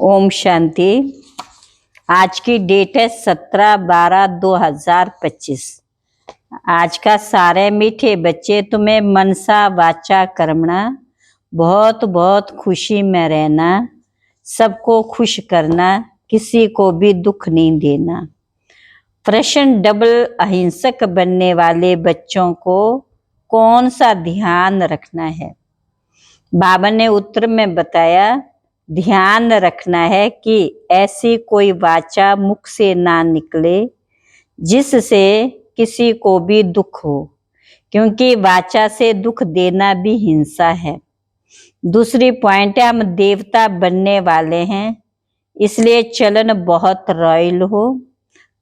ओम शांति। आज की डेट है 17/12/2025। आज का सारे मीठे बच्चे तुम्हें मनसा वाचा कर्मणा बहुत बहुत खुशी में रहना, सबको खुश करना, किसी को भी दुख नहीं देना। प्रश्न डबल अहिंसक बनने वाले बच्चों को कौन सा ध्यान रखना है? बाबा ने उत्तर में बताया, ध्यान रखना है कि ऐसी कोई वाचा मुख से ना निकले जिससे किसी को भी दुख हो, क्योंकि वाचा से दुख देना भी हिंसा है। दूसरी पॉइंट है, हम देवता बनने वाले हैं, इसलिए चलन बहुत रॉयल हो,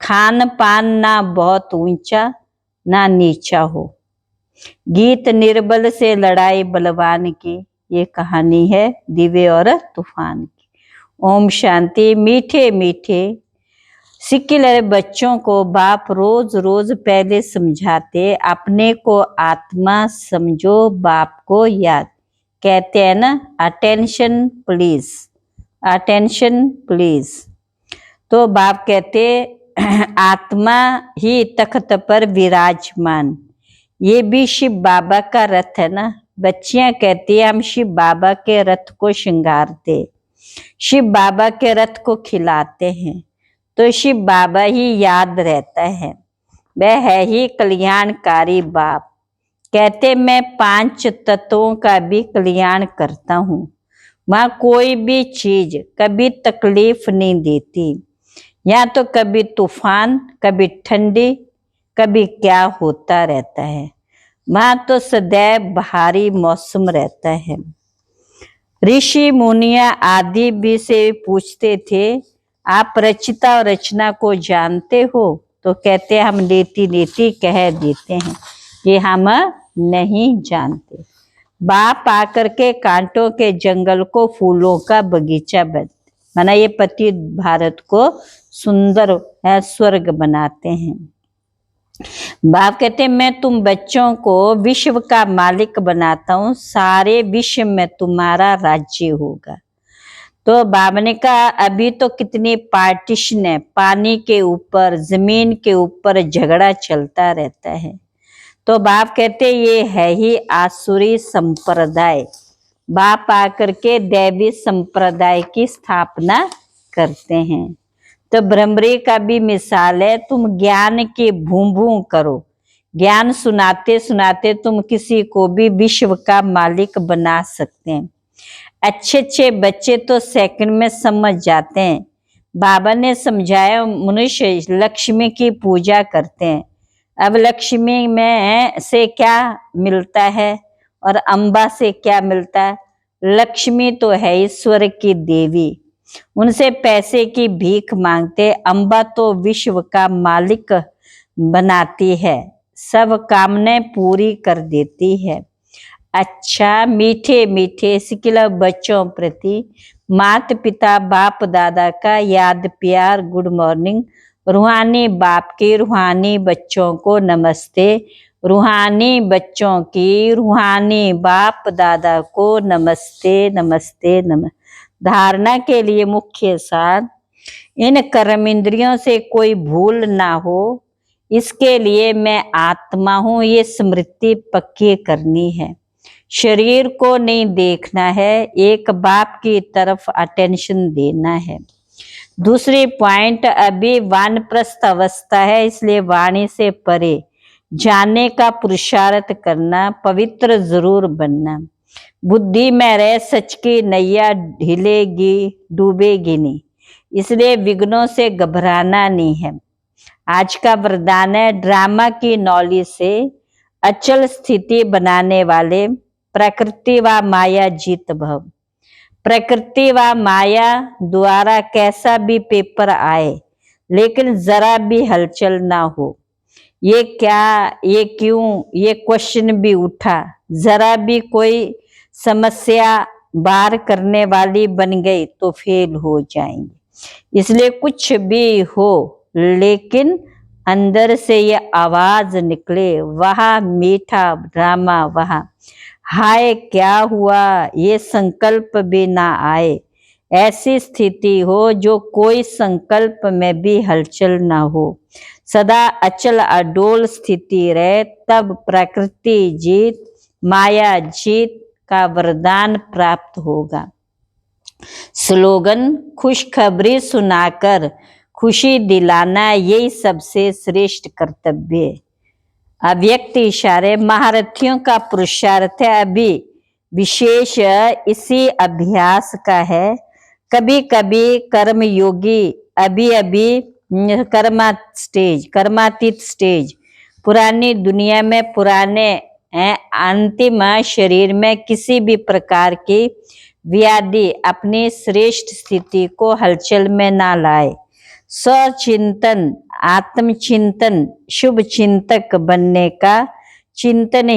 खान पान ना बहुत ऊंचा ना नीचा हो। गीत निर्बल से लड़ाई बलवान की, ये कहानी है दिव्य और तूफान की। ओम शांति। मीठे मीठे सिक्युलर बच्चों को बाप रोज रोज पहले समझाते, अपने को आत्मा समझो, बाप को याद। कहते हैं ना, अटेंशन प्लीज, अटेंशन प्लीज। तो बाप कहते आत्मा ही तख्त पर विराजमान, ये भी शिव बाबा का रथ है ना। बच्चियां कहती है हम शिव बाबा के रथ को श्रृंगारते, शिव बाबा के रथ को खिलाते हैं, तो शिव बाबा ही याद रहता है। वह है ही कल्याणकारी बाप। कहते मैं 5 तत्वों का भी कल्याण करता हूँ, वहां कोई भी चीज कभी तकलीफ नहीं देती। यहाँ तो कभी तूफान, कभी ठंडी, कभी क्या होता रहता है। वहां तो सदैव भारी मौसम रहता है। ऋषि मुनिया आदि भी से पूछते थे, आप रचिता और रचना को जानते हो? तो कहते हम नीति नीति कह देते हैं, ये हम नहीं जानते। बाप आकर के कांटों के जंगल को फूलों का बगीचा बना, ये पति भारत को सुंदर स्वर्ग बनाते हैं। बाप कहते हैं मैं तुम बच्चों को विश्व का मालिक बनाता हूँ, सारे विश्व में तुम्हारा राज्य होगा। तो बाबा ने कहा अभी तो कितनी पार्टीशन है, पानी के ऊपर, जमीन के ऊपर झगड़ा चलता रहता है। तो बाप कहते ये है ही आसुरी संप्रदाय। बाप आकर के दैवी संप्रदाय की स्थापना करते हैं। तो ब्रह्मरी का भी मिसाल है, तुम ज्ञान की भूं भूं करो, ज्ञान सुनाते सुनाते तुम किसी को भी विश्व का मालिक बना सकते हैं। अच्छे अच्छे बच्चे तो सेकंड में समझ जाते हैं। बाबा ने समझाया मनुष्य लक्ष्मी की पूजा करते हैं। अब लक्ष्मी में से क्या मिलता है और अम्बा से क्या मिलता है? लक्ष्मी तो है ईश्वर की देवी, उनसे पैसे की भीख मांगते। अम्बा तो विश्व का मालिक बनाती है, सब कामनाएं पूरी कर देती है। अच्छा मीठे मीठे सिकिला बच्चों प्रति माता पिता बाप दादा का याद प्यार, गुड मॉर्निंग। रूहानी बाप के रूहानी बच्चों को नमस्ते, रूहानी बच्चों की रूहानी बाप दादा को नमस्ते नमस्ते नमस्ते। धारणा के लिए मुख्य सार, इन कर्म इंद्रियों से कोई भूल ना हो, इसके लिए मैं आत्मा हूँ, ये स्मृति पक्की करनी है। शरीर को नहीं देखना है, एक बाप की तरफ अटेंशन देना है। दूसरी पॉइंट, अभी वानप्रस्थ अवस्था है, इसलिए वाणी से परे जाने का पुरुषार्थ करना, पवित्र जरूर बनना। बुद्धि में रह सच की नैया ढिलेगी डूबेगी नहीं, इसलिए विघ्नों से घबराना नहीं है। आज का वरदान है, ड्रामा की नौली से अचल स्थिति बनाने वाले प्रकृति व माया जीत भव। प्रकृति व माया द्वारा कैसा भी पेपर आए, लेकिन जरा भी हलचल ना हो। ये क्या, ये क्यों, ये क्वेश्चन भी उठा, जरा भी कोई समस्या बार करने वाली बन गई तो फेल हो जाएंगे। इसलिए कुछ भी हो, लेकिन अंदर से ये आवाज निकले, वह मीठा ड्रामा, वह हाय क्या हुआ, ये संकल्प भी ना आए, ऐसी स्थिति हो जो कोई संकल्प में भी हलचल ना हो, सदा अचल अडोल स्थिति रहे, तब प्रकृति जीत, माया जीत का वरदान प्राप्त होगा। स्लोगन: खुशखबरी सुनाकर खुशी दिलाना यही सबसे श्रेष्ठ कर्तव्य है। अव्यक्त इशारे: महारथियों का पुरुषार्थ अभी विशेष इसी अभ्यास का है। कभी कभी कर्मयोगी अभी अभी कर्मातीत स्टेज, पुरानी दुनिया में पुराने अंतिम शरीर में किसी भी प्रकार की व्याधि अपनी श्रेष्ठ स्थिति को हलचल में ना लाए। स्वचिंतन, आत्मचिंतन, शुभ चिंतक बनने का चिंतन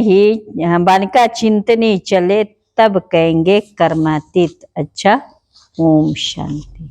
ही चले, तब कहेंगे कर्मातीत। अच्छा, ओम शांति।